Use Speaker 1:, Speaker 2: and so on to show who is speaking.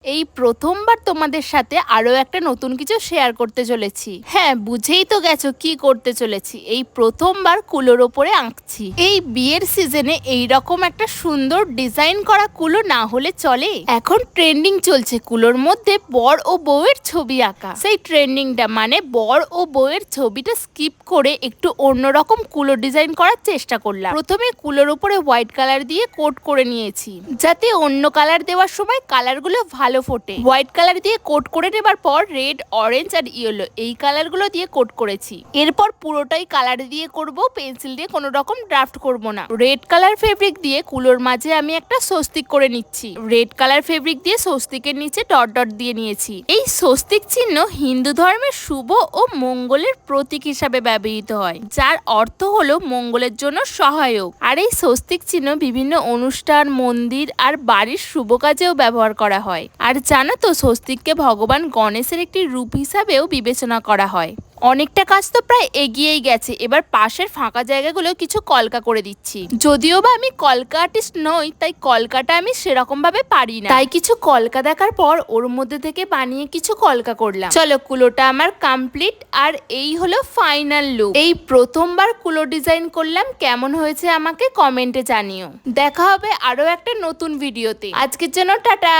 Speaker 1: এই প্রথমবার তোমাদের সাথে আরো একটা নতুন কিছু শেয়ার করতে চলেছি। হ্যাঁ, বুঝেই তো গেছো কি করতে চলেছি। এই প্রথমবার কুলোর ওপরে আঁকছি। এই বিয়ের সিজনে এই রকম একটা সুন্দর ডিজাইন করা কুলো না হলে চলে। এখন ট্রেন্ডিং চলছে কুলোর মধ্যে বর ও বউয়ের ছবি আঁকা। সেই ট্রেন্ডিংটা মানে বর ও বউয়ের ছবিটা স্কিপ করে একটু অন্যরকম কুলো ডিজাইন করার চেষ্টা করলাম। প্রথমে কুলোর উপরে হোয়াইট কালার দিয়ে কোট করে নিয়েছি, যাতে অন্য কালার দেওয়ার সময় কালারগুলো ভালো ফোটে। হোয়াইট কালার দিয়ে কোট করে নেবার পর রেড, অরেঞ্জ আর ইয়েলো এই কালারগুলো দিয়ে কোট করেছি। এরপর পুরোটাই কালার দিয়ে করব, পেন্সিল দিয়ে কোনো রকম ড্রাফট করব না। রেড কালার ফেব্রিক দিয়ে কুলোর মাঝে আমি একটা স্বস্তিক করে নিচ্ছি। রেড কালার ফেব্রিক দিয়ে স্বস্তিকের নিচে ডট ডট দিয়ে নিয়েছি। এই স্বস্তিক চিহ্ন হিন্দু ধর্মের শুভ ও মঙ্গলের প্রতীক হিসাবে ব্যবহৃত হয়, যার অর্থ হলো মঙ্গলের জন্য সহায়ক। আর এই স্বস্তিক চিহ্ন বিভিন্ন অনুষ্ঠান, মন্দির আর বাড়ির শুভ কাজেও ব্যবহার করা হয়। আর জানো তো, স্বস্তিককে ভগবান গণেশের একটি রূপ হিসাবেও বিবেচনা করা হয়। অনেকটা কাজ তো প্রায় এগিয়েই গেছে। এবার পাশের ফাঁকা জায়গাগুলো কিছু কলকা করে দিচ্ছি। যদিও বা আমি কলকা আর্টিস্ট নই, তাই কলকাটা আমি সেরকম ভাবে পারি না। তাই কিছু কলকা দেখার পর ওর মধ্যে থেকে বানিয়ে কিছু কলকা করলাম। চলো, কুলোটা আমার কমপ্লিট। আর এই হলো ফাইনাল লুক। এই প্রথমবার কুলো ডিজাইন করলাম, কেমন হয়েছে আমাকে কমেন্টে জানিও। দেখা হবে আরো একটা নতুন ভিডিওতে। আজকের জন্য টাটা।